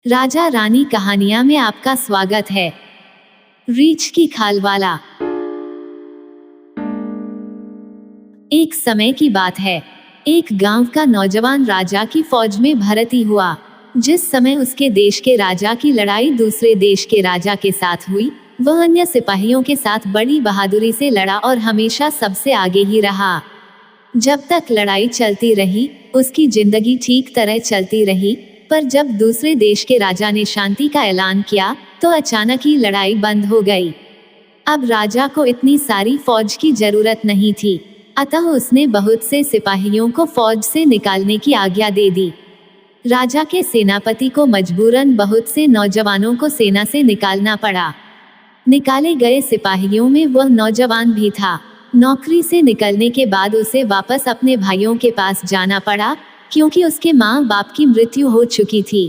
राजा रानी कहानियां में आपका स्वागत है। रीछ की खाल वाला। एक समय की बात है। एक गांव का नौजवान राजा की फौज में भर्ती हुआ। जिस समय उसके देश के राजा की लड़ाई दूसरे देश के राजा के साथ हुई, वह अन्य सिपाहियों के साथ बड़ी बहादुरी से लड़ा और हमेशा सबसे आगे ही रहा। जब तक लड़ाई चलती रही, उसकी जिंदगी ठीक तरह चलती रही। पर जब दूसरे देश के राजा ने शांति का ऐलान किया, तो अचानक ही लड़ाई बंद हो गई। अब राजा को इतनी सारी फौज की जरूरत नहीं थी, अतः उसने बहुत से सिपाहियों को फौज से निकालने की आज्ञा दे दी। राजा के सेनापति को मजबूरन बहुत से नौजवानों को सेना से निकालना पड़ा। निकाले गए सिपाहियों में वह नौजवान भी था। नौकरी से निकलने के बाद उसे वापस अपने भाइयों के पास जाना पड़ा, क्योंकि उसके माँ बाप की मृत्यु हो चुकी थी।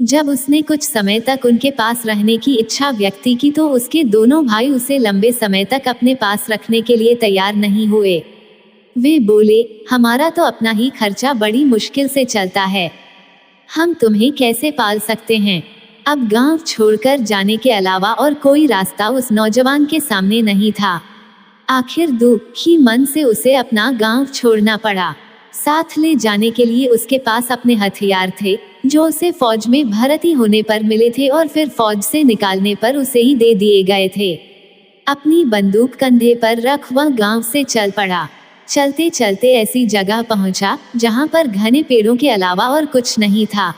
जब उसने कुछ समय तक उनके पास रहने की इच्छा व्यक्त की, तो उसके दोनों भाई उसे लंबे समय तक अपने पास रखने के लिए तैयार नहीं हुए। वे बोले, हमारा तो अपना ही खर्चा बड़ी मुश्किल से चलता है, हम तुम्हें कैसे पाल सकते हैं। अब गांव छोड़कर जाने के अलावा और कोई रास्ता उस नौजवान के सामने नहीं था। आखिर दुखी मन से उसे अपना गांव छोड़ना पड़ा। साथ ले जाने के लिए उसके पास अपने हथियार थे, जो उसे फौज में भर्ती होने पर मिले थे और फिर फौज से निकालने पर उसे ही दे दिए गए थे। अपनी बंदूक कंधे पर रख वह गांव से चल पड़ा। चलते चलते ऐसी जगह पहुंचा जहां पर घने पेड़ों के अलावा और कुछ नहीं था।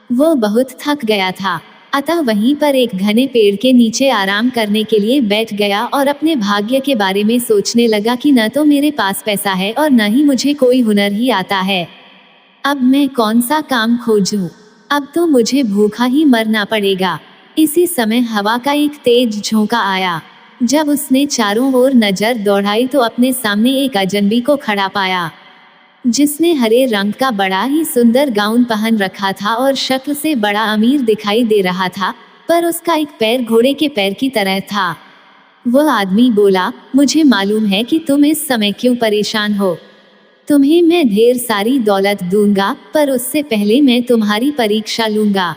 वो बहुत थक गया था, अतः वहीं पर एक घने पेड़ के नीचे आराम करने के लिए बैठ गया और अपने भाग्य के बारे में सोचने लगा कि न तो मेरे पास पैसा है और न ही मुझे कोई हुनर ही आता है। अब मैं कौन सा काम खोजूं? अब तो मुझे भूखा ही मरना पड़ेगा। इसी समय हवा का एक तेज झोंका आया। जब उसने चारों ओर नजर दौड़ाई तो अपने सामने एक अजनबी को खड़ा पाया, जिसने हरे रंग का बड़ा ही सुंदर गाउन पहन रखा था और शक्ल से बड़ा अमीर दिखाई दे रहा था, पर उसका एक पैर घोड़े के पैर की तरह था। वह आदमी बोला, मुझे मालूम है कि तुम इस समय क्यों परेशान हो। तुम्हें मैं ढेर सारी दौलत दूंगा, पर उससे पहले मैं तुम्हारी परीक्षा लूंगा।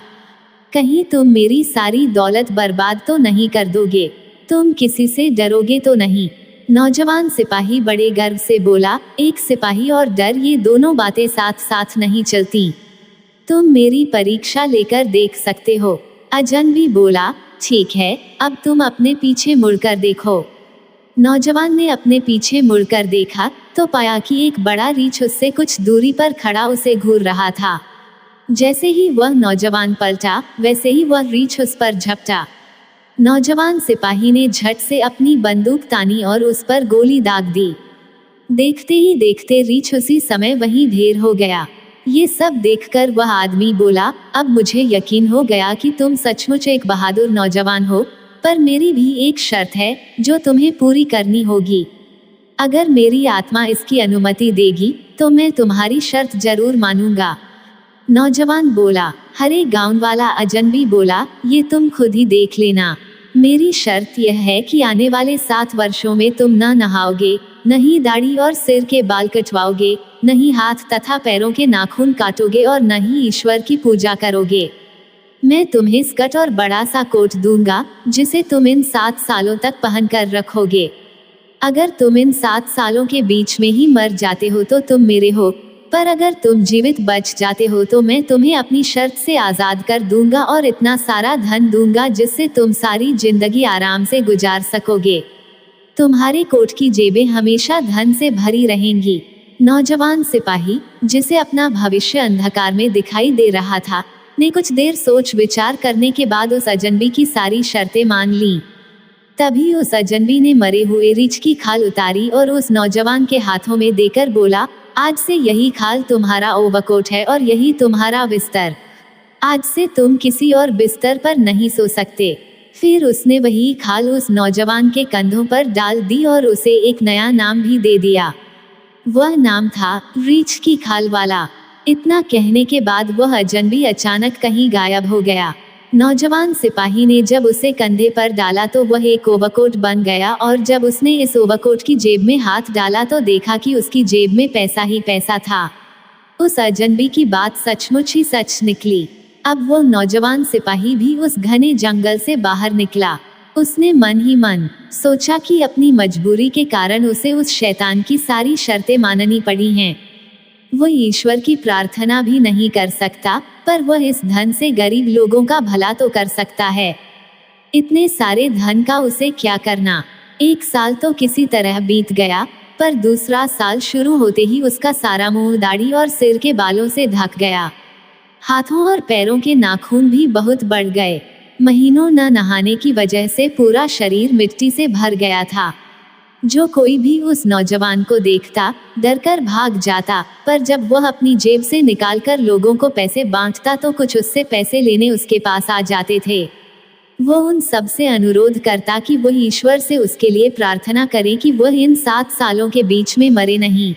कहीं तुम मेरी सारी दौलत बर्बाद तो नहीं कर दोगे? तुम किसी से डरोगे तो नहीं? नौजवान सिपाही बड़े गर्व से बोला, एक सिपाही और डर, ये दोनों बातें साथ साथ नहीं चलती। तुम मेरी परीक्षा लेकर देख सकते हो। अजनबी बोला, ठीक है, अब तुम अपने पीछे मुड़कर देखो। नौजवान ने अपने पीछे मुड़कर देखा तो पाया कि एक बड़ा रीछ उससे कुछ दूरी पर खड़ा उसे घूर रहा था। जैसे ही वह नौजवान पलटा, वैसे ही वह रीछ उस पर झपटा। नौजवान सिपाही ने झट से अपनी बंदूक तानी और उस पर गोली दाग दी। देखते ही देखते रीछ उसी समय वहीं ढेर हो गया। ये सब देखकर वह आदमी बोला, अब मुझे यकीन हो गया कि तुम सचमुच एक बहादुर नौजवान हो, पर मेरी भी एक शर्त है जो तुम्हें पूरी करनी होगी। अगर मेरी आत्मा इसकी अनुमति देगी तो मैं तुम्हारी शर्त जरूर मानूंगा। नौजवान बोला, हरे गाउन वाला अजनबी बोला, ये तुम खुद ही देख लेना। मेरी शर्त यह है कि आने वाले 7 वर्षों में तुम न नहाओगे, न ही दाढ़ी और सिर के बाल कटवाओगे, न ही हाथ तथा पैरों के नाखून काटोगे और न ही ईश्वर की पूजा करोगे। मैं तुम्हें स्कर्ट और बड़ा सा कोट दूंगा, जिसे तुम इन 7 सालों तक पहन कर रखोगे। अगर तुम इन 7 सालों के बीच में ही मर जाते हो तो तुम मेरे हो, पर अगर तुम जीवित बच जाते हो तो मैं तुम्हें अपनी शर्त से आज़ाद कर दूंगा और इतना सारा धन दूंगा जिससे तुम सारी जिंदगी आराम से गुजार सकोगे। तुम्हारे कोट की जेबें हमेशा धन से भरी रहेंगी। नौजवान सिपाही, जिसे अपना भविष्य अंधकार में दिखाई दे रहा था, ने कुछ देर सोच विचार करने के बाद उस अजनबी की सारी शर्तें मान लीं। तभी उस अजनबी ने मरे हुए रीछ की खाल उतारी और उस नौजवान के हाथों में देकर बोला, आज से यही खाल तुम्हारा ओवरकोट है और यही तुम्हारा बिस्तर। आज से तुम किसी और बिस्तर पर नहीं सो सकते। फिर उसने वही खाल उस नौजवान के कंधों पर डाल दी और उसे एक नया नाम भी दे दिया। वह नाम था रीछ की खाल वाला। इतना कहने के बाद वह अजनबी अचानक कहीं गायब हो गया। नौजवान सिपाही ने जब उसे कंधे पर डाला तो वह एक ओवरकोट बन गया, और जब उसने इस ओवरकोट की जेब में हाथ डाला तो देखा कि उसकी जेब में पैसा ही पैसा था। उस अजनबी की बात सचमुच ही सच निकली। अब वो नौजवान सिपाही भी उस घने जंगल से बाहर निकला। उसने मन ही मन सोचा कि अपनी मजबूरी के कारण उसे उस शैतान की सारी शर्तें माननी पड़ी हैं। वो ईश्वर की प्रार्थना भी नहीं कर सकता, पर वह इस धन से गरीब लोगों का भला तो कर सकता है। इतने सारे धन का उसे क्या करना। 1 साल तो किसी तरह बीत गया, पर दूसरा साल शुरू होते ही उसका सारा मुंह, दाढ़ी और सिर के बालों से ढक गया। हाथों और पैरों के नाखून भी बहुत बढ़ गए। महीनों न नहाने की वजह से पूरा शरीर मिट्टी से भर गया था। जो कोई भी उस नौजवान को देखता डरकर भाग जाता, पर जब वह अपनी जेब से निकालकर लोगों को पैसे बांटता तो कुछ उससे पैसे लेने उसके पास आ जाते थे। वो उन सब से अनुरोध करता कि वह ईश्वर से उसके लिए प्रार्थना करे कि वह इन 7 सालों के बीच में मरे नहीं।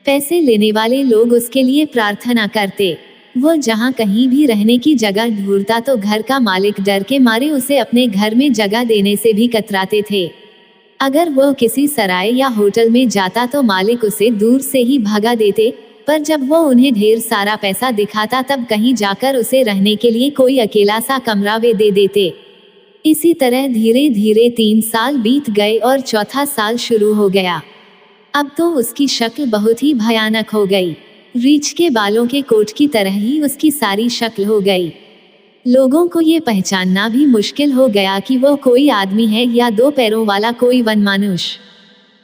पैसे लेने वाले लोग उसके लिए प्रार्थना करते। वो जहाँ कहीं भी रहने की जगह ढूंढता तो घर का मालिक डर के मारे उसे अपने घर में जगह देने से भी कतराते थे। अगर वह किसी सराय या होटल में जाता तो मालिक उसे दूर से ही भगा देते, पर जब वह उन्हें ढेर सारा पैसा दिखाता तब कहीं जाकर उसे रहने के लिए कोई अकेला सा कमरा वे दे देते। इसी तरह धीरे धीरे 3 साल बीत गए और चौथा साल शुरू हो गया। अब तो उसकी शक्ल बहुत ही भयानक हो गई। रीछ के बालों के कोट की तरह ही उसकी सारी शक्ल हो गई। लोगों को ये पहचानना भी मुश्किल हो गया कि वो कोई आदमी है या 2 पैरों वाला कोई वनमानुष।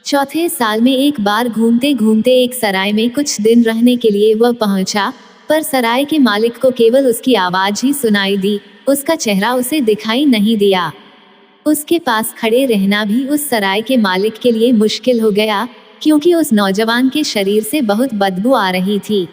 चौथे साल में एक बार घूमते घूमते एक सराय में कुछ दिन रहने के लिए वह पहुंचा, पर सराय के मालिक को केवल उसकी आवाज ही सुनाई दी, उसका चेहरा उसे दिखाई नहीं दिया। उसके पास खड़े रहना भी उस सराय के मालिक के लिए मुश्किल हो गया, क्योंकि उस नौजवान के शरीर से बहुत बदबू आ रही थी।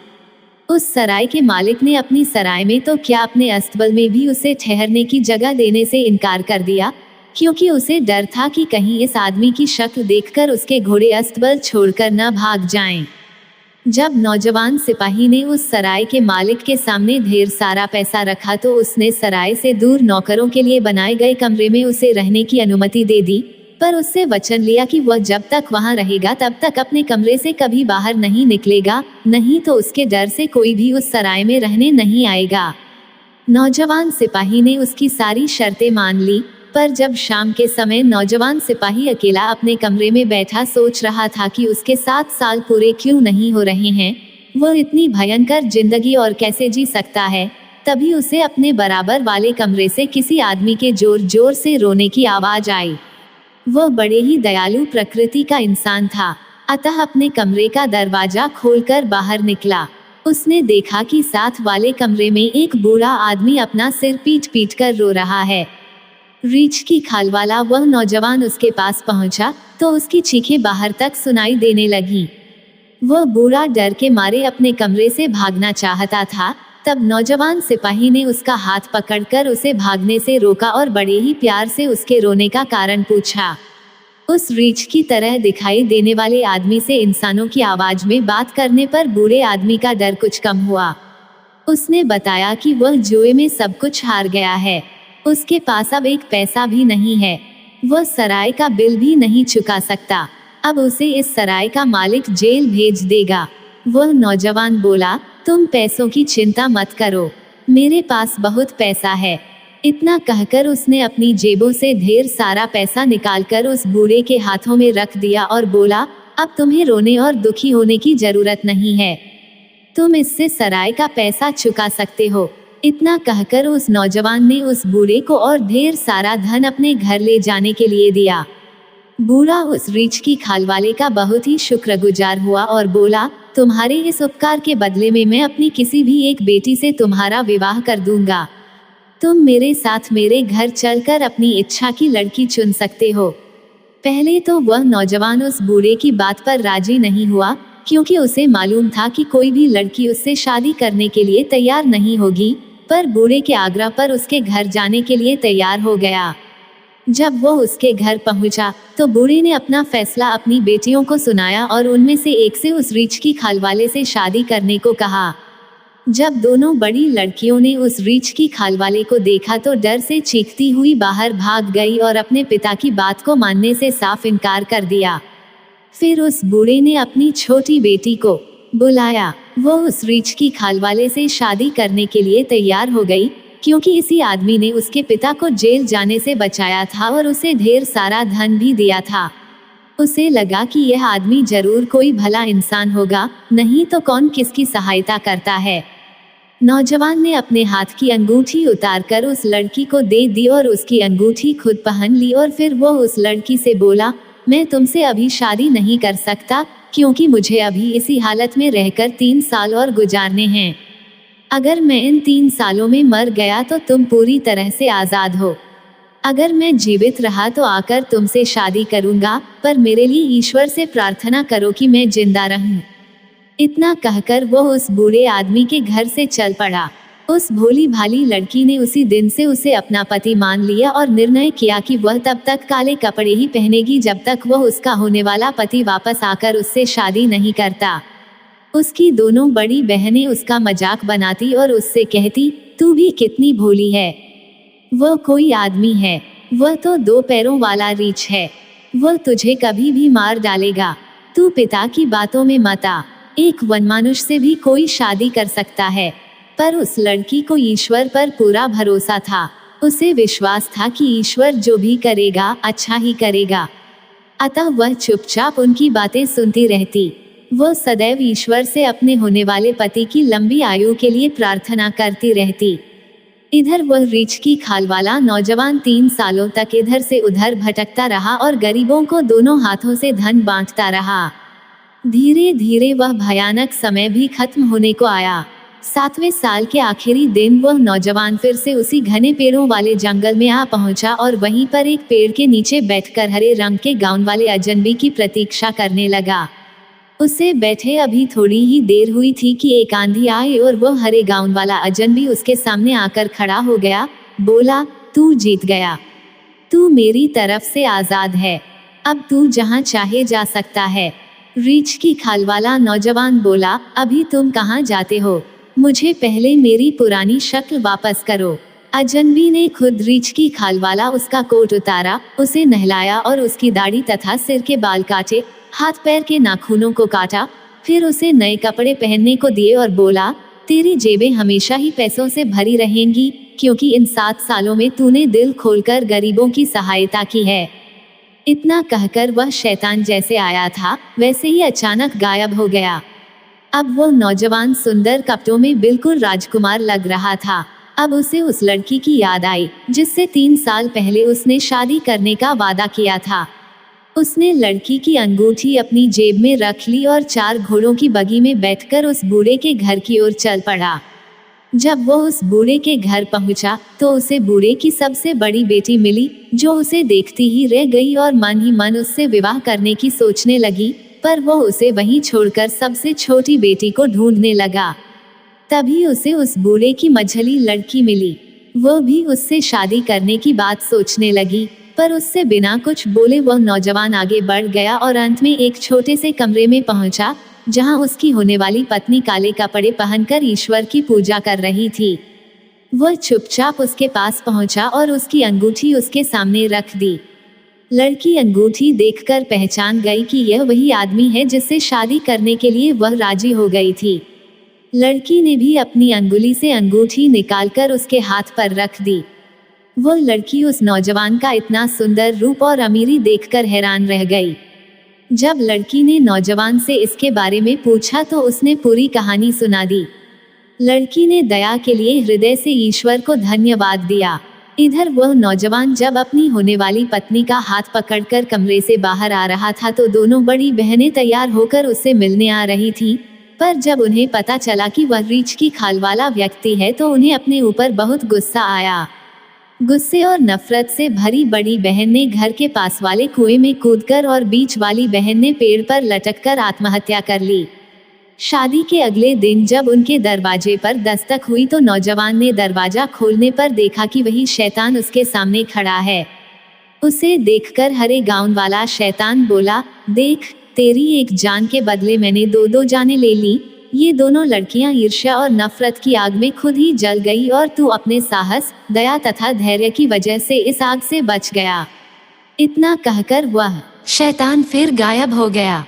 उस सराय के मालिक ने अपनी सराय में तो क्या अपने अस्तबल में भी उसे ठहरने की जगह देने से इनकार कर दिया, क्योंकि उसे डर था कि कहीं इस आदमी की शक्ल देखकर उसके घोड़े अस्तबल छोड़कर न भाग जाएं। जब नौजवान सिपाही ने उस सराय के मालिक के सामने ढेर सारा पैसा रखा तो उसने सराय से दूर नौकरों के लिए बनाए गए कमरे में उसे रहने की अनुमति दे दी, पर उससे वचन लिया कि वह जब तक वहां रहेगा तब तक अपने कमरे से कभी बाहर नहीं निकलेगा, नहीं तो उसके डर से कोई भी उस सराय में रहने नहीं आएगा। नौजवान सिपाही ने उसकी सारी शर्तें मान ली, पर जब शाम के समय नौजवान सिपाही अकेला अपने कमरे में बैठा सोच रहा था कि उसके 7 साल पूरे क्यों नहीं हो रहे हैं, वह इतनी भयंकर जिंदगी और कैसे जी सकता है, तभी उसे अपने बराबर वाले कमरे से किसी आदमी के जोर जोर से रोने की आवाज आई। वह बड़े ही दयालु प्रकृति का इंसान था, अतः अपने कमरे का दरवाजा खोलकर बाहर निकला। उसने देखा कि साथ वाले कमरे में एक बूढ़ा आदमी अपना सिर पीट पीट कर रो रहा है। रीछ की खाल वाला वह नौजवान उसके पास पहुंचा तो उसकी चीखें बाहर तक सुनाई देने लगी। वह बूढ़ा डर के मारे अपने कमरे से भागना चाहता था, तब नौजवान सिपाही ने उसका हाथ पकड़कर उसे भागने से रोका और बड़े ही प्यार से उसके रोने का कारण पूछा। उस रीछ की तरह दिखाई देने वाले आदमी से इंसानों की आवाज में बात करने पर बूढ़े आदमी का डर कुछ कम हुआ। उसने बताया कि वह जुए में सब कुछ हार गया है, उसके पास अब 1 पैसा भी नहीं है, वह सराय का बिल भी नहीं चुका सकता, अब उसे इस सराय का मालिक जेल भेज देगा। वह नौजवान बोला, तुम पैसों की चिंता मत करो, मेरे पास बहुत पैसा है। इतना कहकर उसने अपनी जेबों से ढेर सारा पैसा निकालकर उस बूढ़े के हाथों में रख दिया और बोला, अब तुम्हें रोने और दुखी होने की जरूरत नहीं है, तुम इससे सराय का पैसा चुका सकते हो। इतना कहकर उस नौजवान ने उस बूढ़े को और ढेर सारा धन अपने घर ले जाने के लिए दिया। बूढ़ा उस रीछ की खाल वाले का बहुत ही शुक्रगुजार हुआ और बोला, तुम्हारे इस उपकार के बदले में मैं अपनी किसी भी एक बेटी से तुम्हारा विवाह कर दूंगा। तुम मेरे साथ मेरे घर चलकर अपनी इच्छा की लड़की चुन सकते हो। पहले तो वह नौजवान उस बूढ़े की बात पर राजी नहीं हुआ, क्योंकि उसे मालूम था कि कोई भी लड़की उससे शादी करने के लिए तैयार नहीं होगी, पर बूढ़े के आग्रह पर उसके घर जाने के लिए तैयार हो गया। जब वो उसके घर पहुंचा तो बूढ़े ने अपना फैसला अपनी बेटियों को सुनाया और उनमें से एक से उस रीछ की खाल वाले से शादी करने को कहा। जब दोनों बड़ी लड़कियों ने उस रीछ की खाल वाले को देखा तो डर से चीखती हुई बाहर भाग गई और अपने पिता की बात को मानने से साफ इनकार कर दिया। फिर उस बूढ़े ने अपनी छोटी बेटी को बुलाया वो उस रीछ की खाल वाले से शादी करने के लिए तैयार हो गई, क्योंकि इसी आदमी ने उसके पिता को जेल जाने से बचाया था और उसे ढेर सारा धन भी दिया था। उसे लगा कि यह आदमी जरूर कोई भला इंसान होगा, नहीं तो कौन किसकी सहायता करता है। नौजवान ने अपने हाथ की अंगूठी उतारकर उस लड़की को दे दी और उसकी अंगूठी खुद पहन ली, और फिर वो उस लड़की से बोला, मैं तुमसे अभी शादी नहीं कर सकता, क्योंकि मुझे अभी इसी हालत में रहकर 3 साल और गुजारने हैं। अगर मैं इन 3 सालों में मर गया तो तुम पूरी तरह से आज़ाद हो। अगर मैं जीवित रहा तो आकर तुमसे शादी करूंगा, पर मेरे लिए ईश्वर से प्रार्थना करो कि मैं जिंदा रहूं। इतना कहकर वो उस बूढ़े आदमी के घर से चल पड़ा। उस भोली भाली लड़की ने उसी दिन से उसे अपना पति मान लिया और निर्णय किया कि वह तब तक काले कपड़े ही पहनेगी जब तक वह उसका होने वाला पति वापस आकर उससे शादी नहीं करता। उसकी दोनों बड़ी बहनें उसका मजाक बनाती और उससे कहती, तू भी कितनी भोली है, वह कोई आदमी है, वह तो 2 पैरों वाला रीछ है, वह तुझे कभी भी मार डालेगा, तू पिता की बातों में मत आ, एक वनमानुष से भी कोई शादी कर सकता है। पर उस लड़की को ईश्वर पर पूरा भरोसा था। उसे विश्वास था कि ईश्वर जो भी करेगा अच्छा ही करेगा, अतः वह चुपचाप उनकी बातें सुनती रहती। वह सदैव ईश्वर से अपने होने वाले पति की लंबी आयु के लिए प्रार्थना करती रहती। इधर वह रीछ की खाल वाला नौजवान 3 सालों तक इधर से उधर भटकता रहा और गरीबों को दोनों हाथों से धन बांटता रहा। धीरे धीरे वह भयानक समय भी खत्म होने को आया। 7वें साल के आखिरी दिन वह नौजवान फिर से उसी घने पेड़ों वाले जंगल में आ पहुंचा और वहीं पर एक पेड़ के नीचे बैठकर हरे रंग के गाउन वाले अजनबी की प्रतीक्षा करने लगा। उसे बैठे अभी थोड़ी ही देर हुई थी कि एक आंधी आई और वह हरे गाउन वाला अजनबी उसके सामने आकर खड़ा हो गया। बोला, तू जीत गया, तू मेरी तरफ से आजाद है, अब तू जहां चाहे जा सकता है। रीछ की खाल वाला नौजवान बोला, अभी तुम कहाँ जाते हो, मुझे पहले मेरी पुरानी शक्ल वापस करो। अजनबी ने खुद रीछ की खाल वाला उसका कोट उतारा, उसे नहलाया और उसकी दाढ़ी तथा सिर के बाल काटे, हाथ पैर के नाखूनों को काटा, फिर उसे नए कपड़े पहनने को दिए और बोला, तेरी जेबें हमेशा ही पैसों से भरी रहेंगी, क्योंकि इन 7 सालों में तूने दिल खोलकर गरीबों की सहायता की है। इतना कहकर वह शैतान जैसे आया था वैसे ही अचानक गायब हो गया। अब वो नौजवान सुंदर कपड़ों में बिल्कुल राजकुमार लग रहा था। अब उसे उस लड़की की याद आई जिससे 3 साल पहले उसने शादी करने का वादा किया था। उसने लड़की की अंगूठी अपनी जेब में रख ली और 4 घोड़ों की बगी में बैठकर उस बूढ़े के घर की ओर चल पड़ा। जब वो उस बूढ़े के घर पहुंचा तो उसे बूढ़े की सबसे बड़ी बेटी मिली, जो उसे देखती ही रह गई और मन ही मन उससे विवाह करने की सोचने लगी, पर वो उसे वहीं छोड़कर सबसे छोटी बेटी को ढूंढने लगा। तभी उसे उस बूढ़े की मझली लड़की मिली। वो भी उससे शादी करने की बात सोचने लगी, पर उससे बिना कुछ बोले वह नौजवान आगे बढ़ गया और अंत में एक छोटे से कमरे में पहुंचा, जहां उसकी होने वाली पत्नी काले कपड़े पहनकर ईश्वर की पूजा कर रही थी। वह चुपचाप उसके पास पहुंचा और उसकी अंगूठी उसके सामने रख दी। लड़की अंगूठी देखकर पहचान गई कि यह वही आदमी है जिससे शादी करने के लिए वह राजी हो गई थी। लड़की ने भी अपनी अंगुली से अंगूठी निकालकर उसके हाथ पर रख दी। वह लड़की उस नौजवान का इतना सुंदर रूप और अमीरी देखकर हैरान रह गई। जब लड़की ने नौजवान से इसके बारे में पूछा तो उसने पूरी कहानी सुना दी। लड़की ने दया के लिए हृदय से ईश्वर को धन्यवाद दिया। इधर वह नौजवान जब अपनी होने वाली पत्नी का हाथ पकड़कर कमरे से बाहर आ रहा था तो दोनों बड़ी बहनें तैयार होकर उससे मिलने आ रही थीं, पर जब उन्हें पता चला कि वह रीछ की खाल वाला व्यक्ति है तो उन्हें अपने ऊपर बहुत गुस्सा आया। गुस्से और नफरत से भरी बड़ी बहन ने घर के पास वाले कुएं में कूदकर और बीच वाली बहन ने पेड़ पर लटककर आत्महत्या कर ली। शादी के अगले दिन जब उनके दरवाजे पर दस्तक हुई तो नौजवान ने दरवाजा खोलने पर देखा कि वही शैतान उसके सामने खड़ा है। उसे देखकर हरे गाउन वाला शैतान बोला, देख, तेरी एक जान के बदले मैंने 2 जानें ले ली। ये दोनों लड़कियां ईर्ष्या और नफरत की आग में खुद ही जल गई और तू अपने साहस, दया तथा धैर्य की वजह से इस आग से बच गया। इतना कहकर वह शैतान फिर गायब हो गया।